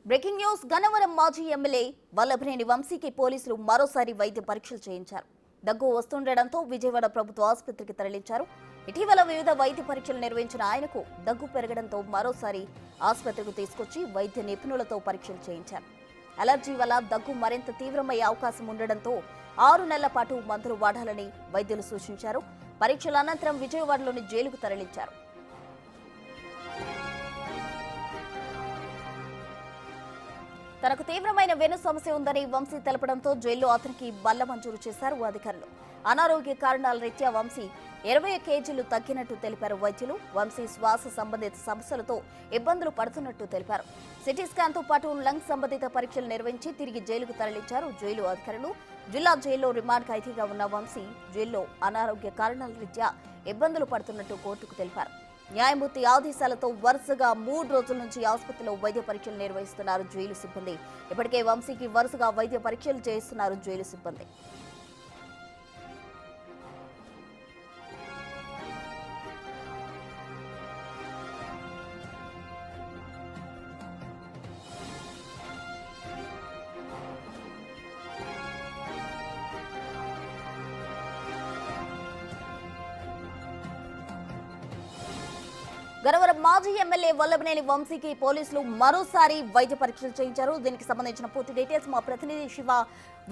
Breaking news Gannavaram మాజీ MLA Vallabhaneni వంశీకి పోలీసులు మరోసారి వైద్య పరీక్షలు చేయించారు. దగ్గు వస్తుండటంతో విజయవాడ ప్రభుత్వ ఆసుపత్రికి తరలించారు. ఇటీవల వివిధ వైద్య పరీక్షలు నిర్వహించిన ఆయనకు దగ్గు పెరగడంతో మరోసారి ఆసుపత్రికి తీసుకొచ్చి వైద్య నిపుణులతో పరీక్షలు చేయించారు. అలర్జీ వల్ల దగ్గు మరింత తీవ్రమయ్యే అవకాశం ఉండడంతో 6 నెలల పాటు మందులు వాడాలని వైద్యులు సూచించారు. పరీక్షల అనంతరం విజయవాడలోని జైలుకు తరలించారు. తనకు తీవ్రమైన వెన్ను సమస్య ఉందని వంశీ తెలపడంతో జైల్లో అతనికి బల్ల మంజూరు చేశారు అధికారులు. అనారోగ్య కారణాల రీత్యా వంశీ 20 కేజీలు తగ్గినట్టు తెలిపారు వైద్యులు. వంశీ శ్వాస సంబంధిత సమస్యలతో ఇబ్బందులు పడుతున్నట్టు తెలిపారు. సిటీ స్కాన్ తో పాటు లంగ్ సంబంధిత పరీక్షలు నిర్వహించి తిరిగి జైలుకు తరలించారు జైలు అధికారులు. జిల్లా జైల్లో రిమాండ్ ఖైదీగా ఉన్న వంశీ జైల్లో అనారోగ్య కారణాల రీత్యా ఇబ్బందులు పడుతున్నట్టు కోర్టుకు తెలిపారు. న్యాయమూర్తి ఆదేశాలతో వరుసగా 3 రోజుల నుంచి ఆసుపత్రిలో వైద్య పరీక్షలు నిర్వహిస్తున్నారు జైలు సిబ్బంది. ఇప్పటికే వంశీకి వరుసగా వైద్య పరీక్షలు చేయిస్తున్నారు జైలు సిబ్బంది. గన్నవరం మాజీ ఎమ్మెల్యే వల్లభనేని వంశీకి పోలీసులు మరోసారి వైద్య పరీక్షలు చేయించారు. దీనికి సంబంధించిన పూర్తి డీటెయిల్స్ మా ప్రతినిధి శివ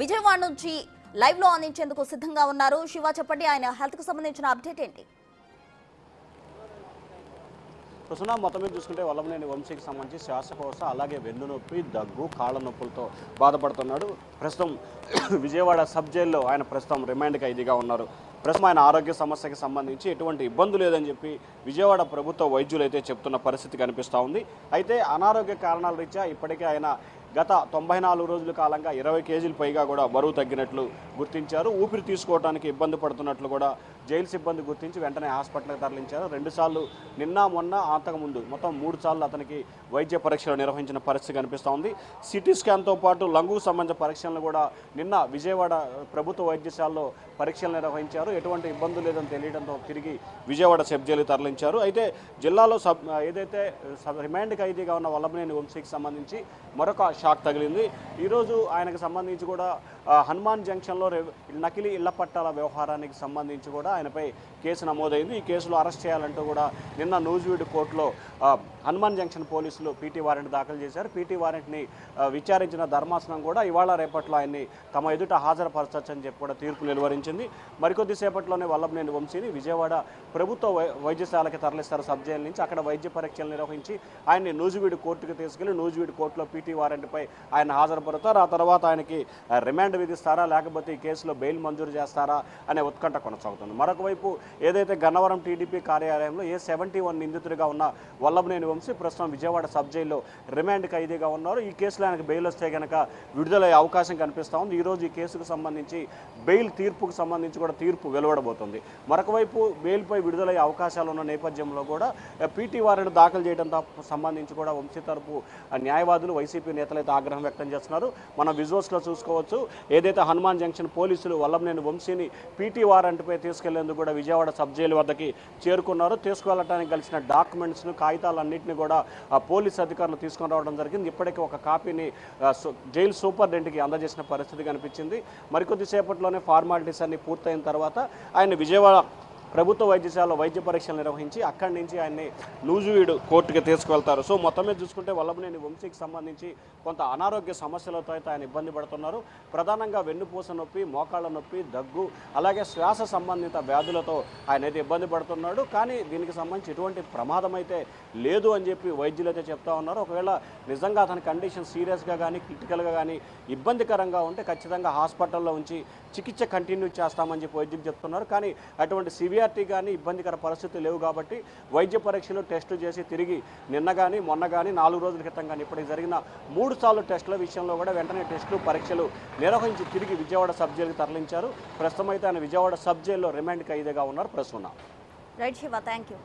విజయవాడ నుంచి లైవ్ లో అందించేందుకు సిద్ధంగా ఉన్నారు. శివ, చెప్పండి, ఆయన హెల్త్ కు సంబంధించిన అప్డేట్ ఏంటి? మొత్తం మీద చూసుకుంటే వల్లభనేని వంశీకి సంబంధించి శ్వాసకోశ అలాగే వెన్ను నొప్పి, దగ్గు, కాళ్ళ నొప్పులతో బాధపడుతున్నాడు. ప్రస్తుతం విజయవాడ సబ్ జైల్లో ఆయన ప్రస్తుతం రిమాండ్ ఖైదీగా ఉన్నారు. ప్రస్తుతం ఆయన ఆరోగ్య సమస్యకి సంబంధించి ఎటువంటి ఇబ్బంది లేదని చెప్పి విజయవాడ ప్రభుత్వ వైద్యులు అయితే చెప్తున్న పరిస్థితి కనిపిస్తూ ఉంది. అయితే అనారోగ్య కారణాల రీత్యా ఇప్పటికే ఆయన గత 94 రోజుల కాలంగా 20 కేజీలు పైగా కూడా బరువు తగ్గినట్లు గుర్తించారు. ఊపిరి తీసుకోవడానికి ఇబ్బంది పడుతున్నట్లు కూడా జైలు సిబ్బంది గుర్తించి వెంటనే హాస్పిటల్కి తరలించారు. 2 సార్లు నిన్న మొన్న అంతకుముందు మొత్తం 3 సార్లు అతనికి వైద్య పరీక్షలు నిర్వహించిన పరిస్థితి కనిపిస్తూ ఉంది. సిటీ స్కాన్తో పాటు లంగుకు సంబంధించిన పరీక్షలను కూడా నిన్న విజయవాడ ప్రభుత్వ వైద్యశాలలో పరీక్షలు నిర్వహించారు. ఎటువంటి ఇబ్బంది లేదని తెలియడంతో తిరిగి విజయవాడ సబ్ జైలుకి తరలించారు. అయితే జిల్లాలో ఏదైతే రిమాండ్ ఖైదీగా ఉన్న వల్లభనేని వంశీకి సంబంధించి మరొక షాక్ తగిలింది. ఈరోజు ఆయనకు సంబంధించి కూడా హనుమాన్ జంక్షన్లో నకిలీ ఇళ్ల పట్టాల వ్యవహారానికి సంబంధించి కూడా ఆయనపై కేసు నమోదైంది. ఈ కేసులో అరెస్ట్ చేయాలంటూ కూడా నిన్న నూజివీడు కోర్టులో హనుమాన్ జంక్షన్ పోలీసులు పీటీ వారెంట్ దాఖలు చేశారు. పీటీ వారెంట్ని విచారించిన ధర్మాసనం కూడా ఇవాళ రేపట్లో ఆయన్ని తమ ఎదుట హాజరుపరచని చెప్పి కూడా తీర్పు వెలువరించింది. మరికొద్ది సేపట్లోనే వల్లభనేని వంశీని విజయవాడ ప్రభుత్వ వైద్యశాలకి తరలిస్తారు సబ్ జైలు నుంచి. అక్కడ వైద్య పరీక్షలు నిర్వహించి ఆయన్ని నూజివీడు కోర్టుకు తీసుకెళ్లి నూజివీడు కోర్టులో పీటీ వారెంట్పై ఆయన హాజరుపడతారు. ఆ తర్వాత ఆయనకి రిమాండ్ విధిస్తారా లేకపోతే ఈ కేసులో బెయిల్ మంజూరు చేస్తారా అనే ఉత్కంఠ కొనసాగుతుంది. మరొక వైపు ఏదైతే గన్నవరం టీడీపీ కార్యాలయంలో A71 నిందితుడిగా ఉన్న వల్లభనేని వంశీ ప్రస్తుతం విజయవాడ సబ్ జైల్లో రిమాండ్ ఖైదీగా ఉన్నారు. ఈ కేసులో ఆయనకు బెయిల్ వస్తే కనుక విడుదలయ్యే అవకాశం కనిపిస్తూ ఉంది. ఈరోజు ఈ కేసుకు సంబంధించి బెయిల్ తీర్పుకు సంబంధించి కూడా తీర్పు వెలువడబోతుంది. మరొక వైపు బెయిల్పై విడుదలయ్యే అవకాశాలు ఉన్న నేపథ్యంలో కూడా పీటీ వారెంట్ దాఖలు చేయడంతో సంబంధించి కూడా వంశీ తరపు న్యాయవాదులు వైసీపీ నేతలు అయితే ఆగ్రహం వ్యక్తం చేస్తున్నారు. మనం విజువల్స్లో చూసుకోవచ్చు. ఏదైతే హనుమాన్ జంక్షన్ పోలీసులు వల్లభనేని వంశీని పీటీ వారెంట్పై తీసుకెళ్లేందుకు కూడా విజయవాడ సబ్ జైలు వద్దకి చేరుకున్నారు. తీసుకువెళ్ళడానికి కలిసిన డాక్యుమెంట్స్ను, కాగితాలన్నింటినీ కూడా పోలీసు అధికారులు తీసుకొని రావడం జరిగింది. ఇప్పటికీ ఒక కాపీని జైలు సూపరింటెండెంట్కి అందజేసిన పరిస్థితి కనిపించింది. మరికొద్ది సేపట్లోనే ఫార్మాలిటీస్ అన్ని పూర్తయిన తర్వాత ఆయన విజయవాడ ప్రభుత్వ వైద్యశాలలో వైద్య పరీక్షలు నిర్వహించి అక్కడి నుంచి ఆయన్ని నూజివీడు కోర్టుకి తీసుకువెళ్తారు. సో మొత్తం మీద చూసుకుంటే వల్లభనేని వంశీకి సంబంధించి కొంత అనారోగ్య సమస్యలతో అయితే ఆయన ఇబ్బంది పడుతున్నారు. ప్రధానంగా వెన్నుపూస నొప్పి, మోకాళ్ళ నొప్పి, దగ్గు అలాగే శ్వాస సంబంధిత వ్యాధులతో ఆయన అయితే ఇబ్బంది పడుతున్నాడు. కానీ దీనికి సంబంధించి ఎటువంటి ప్రమాదం అయితే లేదు అని చెప్పి వైద్యులు అయితే చెప్తా ఉన్నారు. ఒకవేళ నిజంగా అతని కండిషన్ సీరియస్గా కానీ క్రిటికల్గా కానీ ఇబ్బందికరంగా ఉంటే ఖచ్చితంగా హాస్పిటల్లో ఉంచి చికిత్స కంటిన్యూ చేస్తామని చెప్పి వైద్యులు చెప్తున్నారు. కానీ అటువంటి సివియారిటీ కానీ ఇబ్బందికర పరిస్థితులు లేవు కాబట్టి వైద్య పరీక్షలు టెస్టు చేసి తిరిగి నిన్న కానీ మొన్న కానీ 4 రోజుల క్రితం కానీ ఇప్పటికి జరిగిన 3 సార్లు టెస్టుల విషయంలో కూడా వెంటనే టెస్టులు పరీక్షలు నిర్వహించి తిరిగి విజయవాడ సబ్ జైలుకి తరలించారు. ప్రస్తుతం అయితే ఆయన విజయవాడ సబ్ జైల్లో రిమాండ్ ఖైదీగా ఉన్నారు. ప్రస్తుతం రైట్ శివ, థ్యాంక్ యూ.